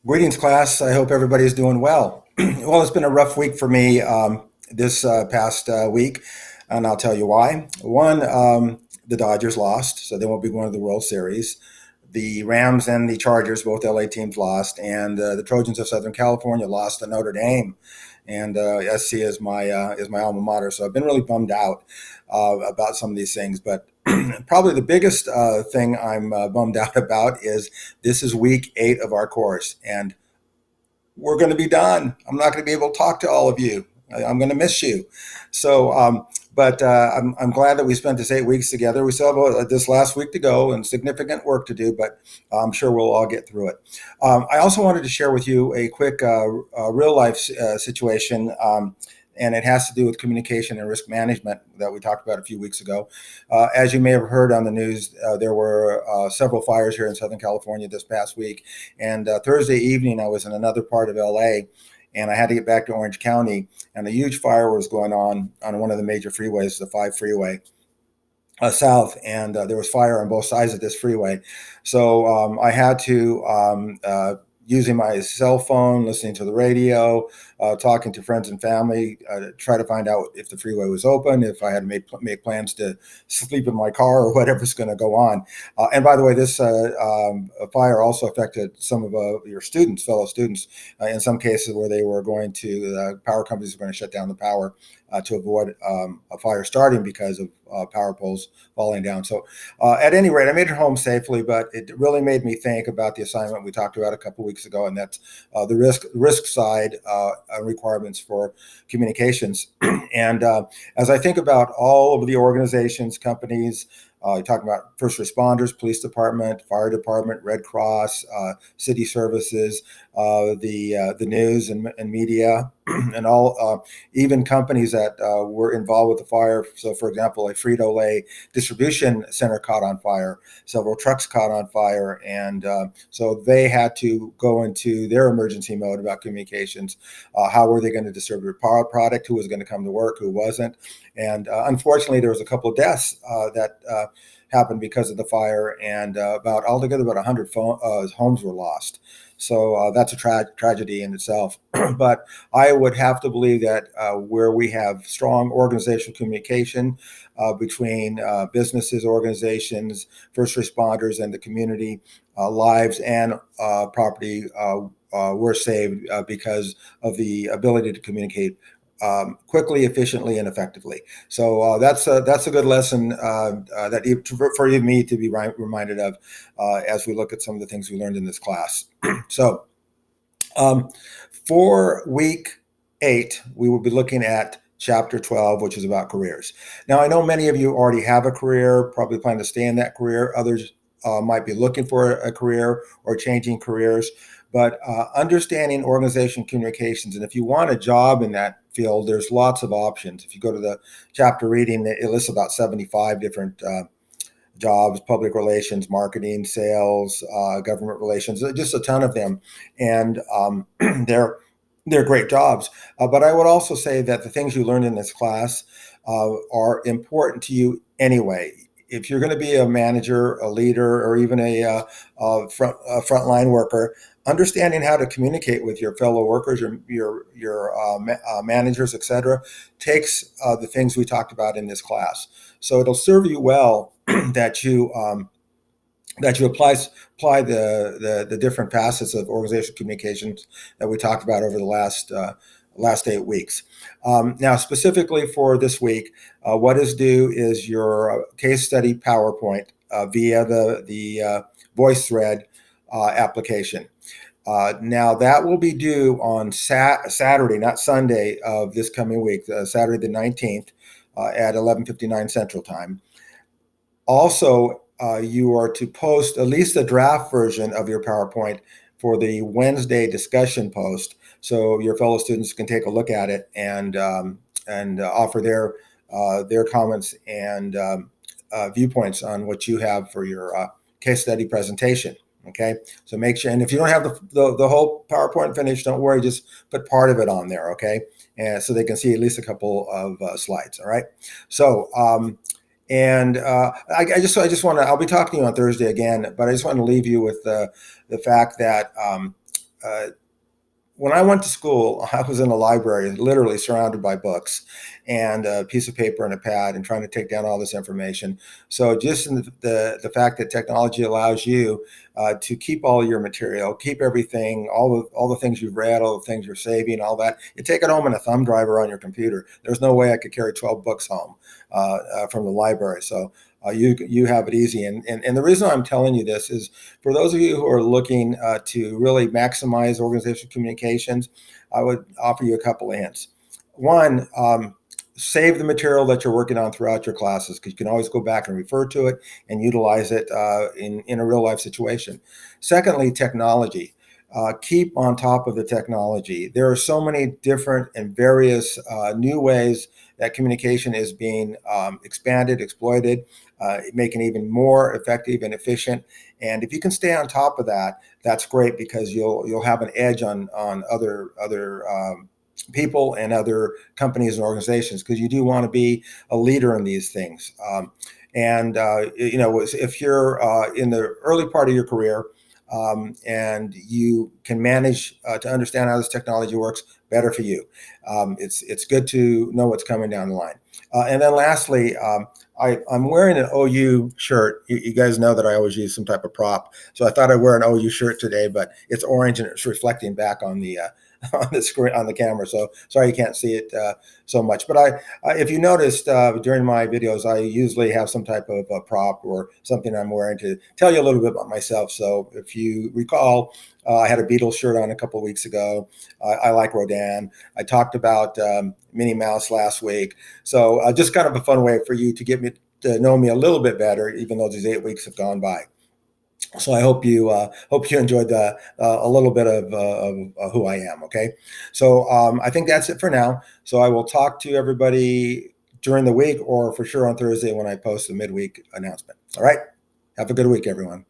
Greetings, class. I hope everybody's doing well. Well, it's been a rough week for me this past week, and I'll tell you why. One, the Dodgers lost, so they won't be going to the World Series. The Rams and the Chargers, both LA teams, lost, and the Trojans of Southern California lost to Notre Dame. And SC is my alma mater, so I've been really bummed out about some of these things. But probably the biggest thing I'm bummed out about is this is week 8 of our course, and we're going to be done. I'm not going to be able to talk to all of you. I'm going to miss you. So, but I'm glad that we spent this 8 weeks together. We still have this last week to go and significant work to do, but I'm sure we'll all get through it. I also wanted to share with you a quick real life situation. And it has to do with communication and risk management that we talked about a few weeks ago. As you may have heard on the news, there were several fires here in Southern California this past week. And Thursday evening, I was in another part of LA, and I had to get back to Orange County, and a huge fire was going on one of the major freeways, the 5 freeway. South, and there was fire on both sides of this freeway. So I had to, using my cell phone, listening to the radio, talking to friends and family, try to find out if the freeway was open, if I had to make plans to sleep in my car or whatever's going to go on. And by the way, this fire also affected some of your students, fellow students, in some cases where they were going to, power companies were going to shut down the power to avoid a fire starting because of power poles falling down. So at any rate, I made it home safely, but it really made me think about the assignment we talked about a couple weeks ago, and that's the risk side requirements for communications. And as I think about all of the organizations, companies, you talk about first responders, police department, fire department, Red Cross, city services, the news and media, and all, even companies that were involved with the fire. So, for example, a Frito Lay distribution center caught on fire, several trucks caught on fire, and so they had to go into their emergency mode about communications. How were they going to distribute product? Who was going to come to work? Who wasn't? And unfortunately, there was a couple of deaths that happened because of the fire, and about altogether about 100 homes were lost. So that's a tragedy in itself. But I would have to believe that where we have strong organizational communication between businesses, organizations, first responders, and the community, lives and property were saved because of the ability to communicate quickly, efficiently, and effectively. So that's a good lesson for you and me to be reminded of as we look at some of the things we learned in this class. So um, for week 8, we will be looking at chapter 12, which is about careers. Now, I know many of you already have a career, probably plan to stay in that career. Others might be looking for a career or changing careers. But understanding organization communications, and if you want a job in that field, there's lots of options. If you go to the chapter reading, it lists about 75 different jobs: public relations, marketing, sales, government relations, just a ton of them. And they're great jobs. But I would also say that the things you learned in this class are important to you anyway. If you're going to be a manager, a leader, or even a frontline worker, understanding how to communicate with your fellow workers, your managers, etc., takes the things we talked about in this class. So it'll serve you well that you apply the different facets of organizational communications that we talked about over the last 8 weeks. Now, specifically for this week, what is due is your case study PowerPoint via the VoiceThread application. Now that will be due on Saturday, not Sunday, of this coming week, Saturday the 19th at 11:59 Central Time. Also, you are to post at least a draft version of your PowerPoint for the Wednesday discussion post, so your fellow students can take a look at it and offer their comments and viewpoints on what you have for your case study presentation. Okay, so make sure, and if you don't have the whole PowerPoint finished, don't worry, just put part of it on there. Okay, and so they can see at least a couple of slides. All right, so. And I just want to. I'll be talking to you on Thursday again, but I just want to leave you with the fact that when I went to school, I was in a library, literally surrounded by books and a piece of paper and a pad, and trying to take down all this information. So, just in the fact that technology allows you to keep all your material, keep everything, all the things you've read, all the things you're saving, all that. You take it home in a thumb driver on your computer. There's no way I could carry 12 books home from the library. So. You have it easy, and the reason I'm telling you this is for those of you who are looking to really maximize organizational communications, I would offer you a couple of hints. One, save the material that you're working on throughout your classes, because you can always go back and refer to it and utilize it in a real life situation. Secondly, technology. Keep on top of the technology. There are so many different and various new ways that communication is being expanded, exploited, making it even more effective and efficient. And if you can stay on top of that, that's great, because you'll have an edge on other people and other companies and organizations, because you do want to be a leader in these things. And if you're in the early part of your career, and you can manage to understand how this technology works, better for you. It's good to know what's coming down the line. And then lastly, I'm wearing an OU shirt. You guys know that I always use some type of prop, so I thought I'd wear an OU shirt today, but it's orange and it's reflecting back on the on the screen, on the camera. So sorry you can't see it so much. But if you noticed during my videos, I usually have some type of prop or something I'm wearing to tell you a little bit about myself. So if you recall, I had a Beatles shirt on a couple of weeks ago. I like Rodin. I talked about Minnie Mouse last week. So just kind of a fun way for you to get me to know me a little bit better, even though these 8 weeks have gone by. So I hope you enjoyed a little bit of who I am. Okay, so I think that's it for now. So I will talk to everybody during the week, or for sure on Thursday when I post the midweek announcement. All right, have a good week, everyone.